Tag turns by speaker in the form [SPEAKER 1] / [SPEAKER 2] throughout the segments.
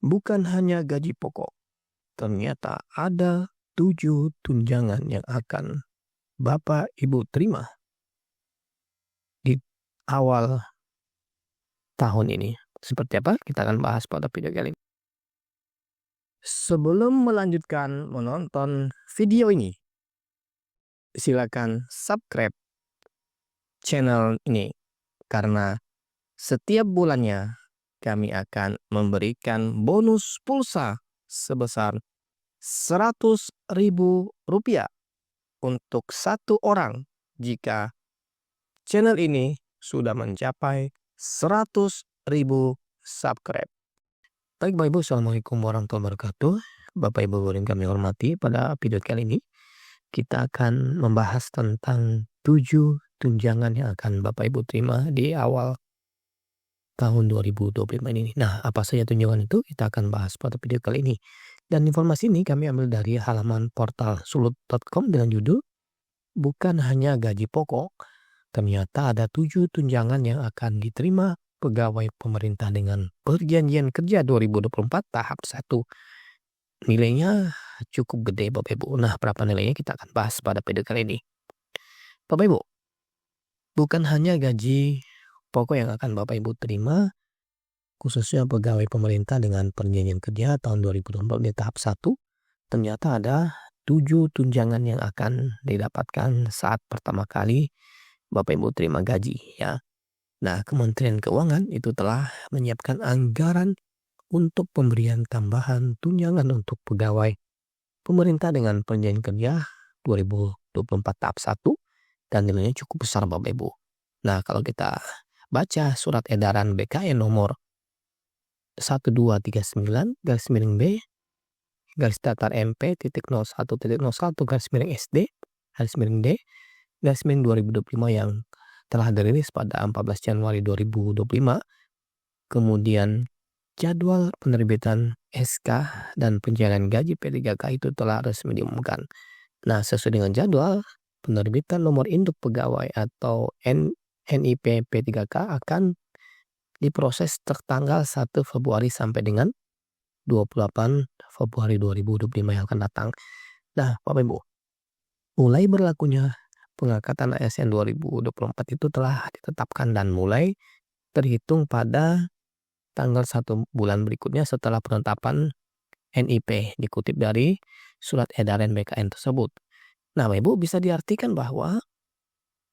[SPEAKER 1] Bukan hanya gaji pokok, ternyata ada 7 tunjangan yang akan Bapak Ibu terima di awal tahun ini. Seperti apa? Kita akan bahas pada video kali ini. Sebelum melanjutkan menonton video ini, silakan subscribe channel ini karena setiap bulannya kami akan memberikan bonus pulsa sebesar Rp100.000 untuk satu orang jika channel ini sudah mencapai 100.000 subscribe. Baik Bapak Ibu, Assalamualaikum warahmatullahi wabarakatuh. Bapak Ibu yang kami hormati, pada video kali ini kita akan membahas tentang 7 tunjangan yang akan Bapak Ibu terima di awal tahun 2025 ini. Nah, apa saja tunjangan itu kita akan bahas pada video kali ini. Dan informasi ini kami ambil dari halaman portal sulut.com dengan judul Bukan Hanya Gaji Pokok, ternyata ada 7 tunjangan yang akan diterima pegawai pemerintah dengan perjanjian kerja 2024 tahap 1. Nilainya cukup gede Bapak Ibu. Nah, berapa nilainya kita akan bahas pada video kali ini. Bapak Ibu, bukan hanya gaji pokok yang akan Bapak Ibu terima, khususnya pegawai pemerintah dengan perjanjian kerja tahun 2024 di tahap 1, ternyata ada 7 tunjangan yang akan didapatkan saat pertama kali Bapak Ibu terima gaji ya. Nah, Kementerian Keuangan itu telah menyiapkan anggaran untuk pemberian tambahan tunjangan untuk pegawai pemerintah dengan perjanjian kerja 2024 tahap 1 dan nilainya cukup besar Bapak Ibu. Nah, kalau kita baca surat edaran BKN nomor 1239/B garis datar MP.01.01/SD/D/2025 yang telah dirilis pada 14 Januari 2025. Kemudian jadwal penerbitan SK dan pencairan gaji P3K itu telah resmi diumumkan. Nah, sesuai dengan jadwal, penerbitan nomor induk pegawai atau NIP P3K akan diproses tertanggal 1 Februari sampai dengan 28 Februari 2025 yang akan datang. Nah, Bapak Ibu, mulai berlakunya pengangkatan ASN 2024 itu telah ditetapkan dan mulai terhitung pada tanggal 1 bulan berikutnya setelah penetapan NIP, dikutip dari surat edaran BKN tersebut. Nah, Bapak Ibu, bisa diartikan bahwa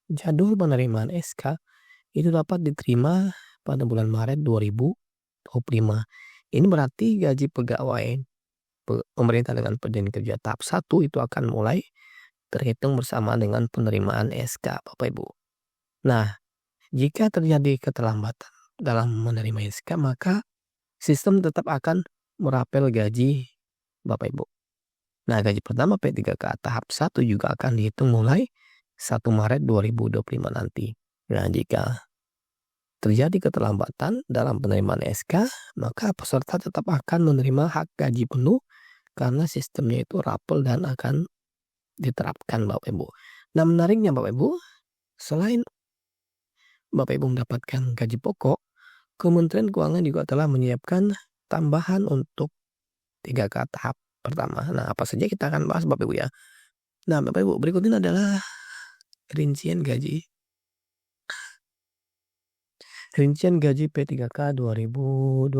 [SPEAKER 1] jadwal penerimaan SK itu dapat diterima pada bulan Maret 2025. Ini berarti gaji pegawai pemerintah dengan perjanjian kerja tahap 1 itu akan mulai terhitung bersama dengan penerimaan SK Bapak Ibu. Nah, jika terjadi keterlambatan dalam menerima SK, maka sistem tetap akan merapel gaji Bapak Ibu. Nah, gaji pertama P3K tahap 1 juga akan dihitung mulai 1 Maret 2025 nanti. Nah, jika terjadi keterlambatan dalam penerimaan SK, maka peserta tetap akan menerima hak gaji penuh karena sistemnya itu rapel dan akan diterapkan Bapak Ibu. Nah, menariknya Bapak Ibu, selain Bapak Ibu mendapatkan gaji pokok, Kementerian Keuangan juga telah menyiapkan tambahan untuk 3K tahap pertama. Nah, apa saja kita akan bahas Bapak Ibu ya. Nah, Bapak Ibu, berikut ini adalah rincian gaji P3K 2025.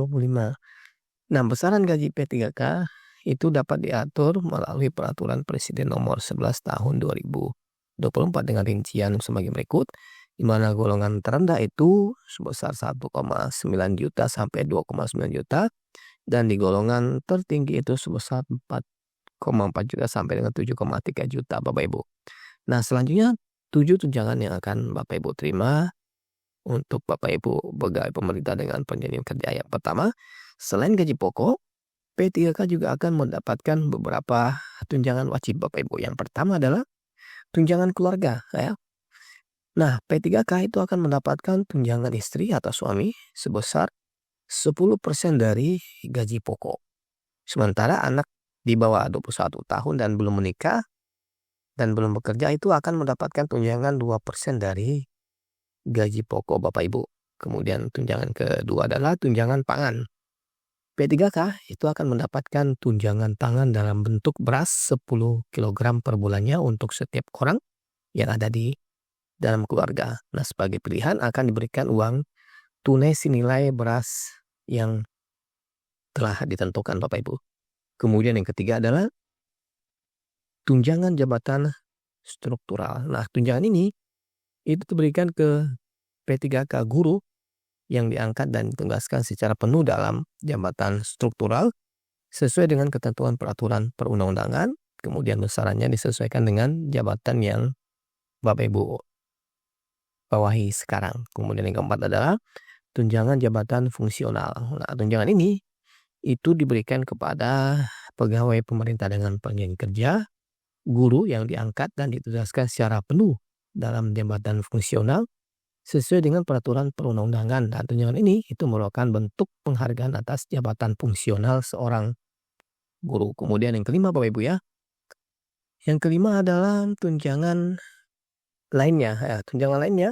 [SPEAKER 1] Nah, besaran gaji P3K itu dapat diatur melalui peraturan Presiden nomor 11 tahun 2024 dengan rincian sebagai berikut, di mana golongan terendah itu sebesar 1,9 juta sampai 2,9 juta dan di golongan tertinggi itu sebesar 4,4 juta sampai dengan 7,3 juta Bapak Ibu. Nah, selanjutnya 7 tunjangan yang akan Bapak Ibu terima untuk Bapak Ibu pegawai pemerintah dengan perjanjian kerja. Yang pertama, selain gaji pokok, P3K juga akan mendapatkan beberapa tunjangan wajib Bapak Ibu. Yang pertama adalah tunjangan keluarga ya. Nah, P3K itu akan mendapatkan tunjangan istri atau suami sebesar 10% dari gaji pokok. Sementara anak di bawah 21 tahun dan belum menikah dan belum bekerja itu akan mendapatkan tunjangan 2% dari gaji pokok Bapak Ibu. Kemudian tunjangan kedua adalah tunjangan pangan. P3K itu akan mendapatkan tunjangan tangan dalam bentuk beras 10 kilogram per bulannya untuk setiap orang yang ada di dalam keluarga. Nah, sebagai pilihan akan diberikan uang tunai senilai beras yang telah ditentukan Bapak Ibu. Kemudian yang ketiga adalah tunjangan jabatan struktural. Nah, tunjangan ini itu diberikan ke P3K guru yang diangkat dan ditugaskan secara penuh dalam jabatan struktural sesuai dengan ketentuan peraturan perundang-undangan. Kemudian besarannya disesuaikan dengan jabatan yang Bapak Ibu bawahi sekarang. Kemudian yang keempat adalah tunjangan jabatan fungsional. Nah, tunjangan ini itu diberikan kepada pegawai pemerintah dengan panggilan kerja, guru yang diangkat dan ditugaskan secara penuh dalam jabatan fungsional sesuai dengan peraturan perundang-undangan. Dan tunjangan ini itu merupakan bentuk penghargaan atas jabatan fungsional seorang guru. Kemudian yang kelima Bapak Ibu ya. Yang kelima adalah tunjangan lainnya. Ya, tunjangan lainnya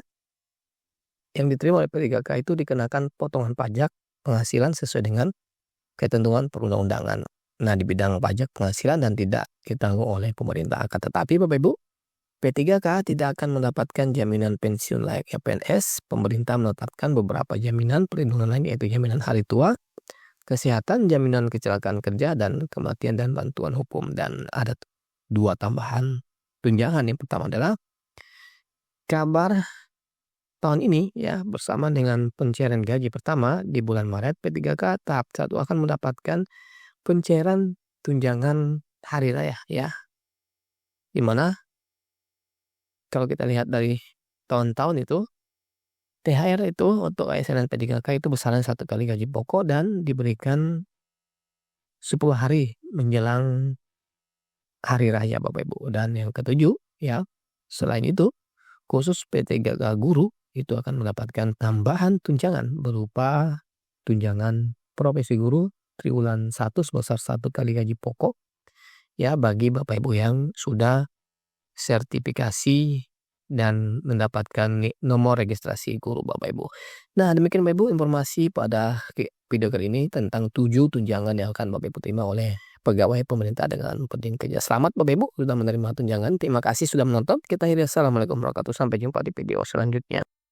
[SPEAKER 1] yang diterima oleh P3K itu dikenakan potongan pajak penghasilan sesuai dengan ketentuan perundang-undangan. Nah, di bidang pajak penghasilan dan tidak ditanggung oleh pemerintah. Akan tetapi Bapak Ibu, P3K tidak akan mendapatkan jaminan pensiun layaknya PNS. Pemerintah menetapkan beberapa jaminan perlindungan lain yaitu jaminan hari tua, kesehatan, jaminan kecelakaan kerja, dan kematian dan bantuan hukum. Dan ada 2 tambahan tunjangan. Yang pertama adalah kabar tahun ini ya bersama dengan pencairan gaji pertama di bulan Maret, P3K tahap 1 akan mendapatkan pencairan tunjangan hari raya ya. Di mana kalau kita lihat dari tahun-tahun itu, THR itu untuk ASN dan P3K itu besaran 1 kali gaji pokok dan diberikan 10 hari menjelang hari raya Bapak Ibu. Dan yang ketujuh ya, selain itu khusus P3K guru itu akan mendapatkan tambahan tunjangan berupa tunjangan profesi guru triwulan 1 sebesar 1 kali gaji pokok ya bagi Bapak Ibu yang sudah sertifikasi dan mendapatkan nomor registrasi guru Bapak Ibu. Nah, demikian Bapak Ibu informasi pada video kali ini tentang 7 tunjangan yang akan Bapak Ibu terima oleh pegawai pemerintah dengan panggilan kerja. Selamat Bapak Ibu sudah menerima tunjangan. Terima kasih sudah menonton. Kita akhiri. Assalamualaikum warahmatullahi wabarakatuh. Sampai jumpa di video selanjutnya.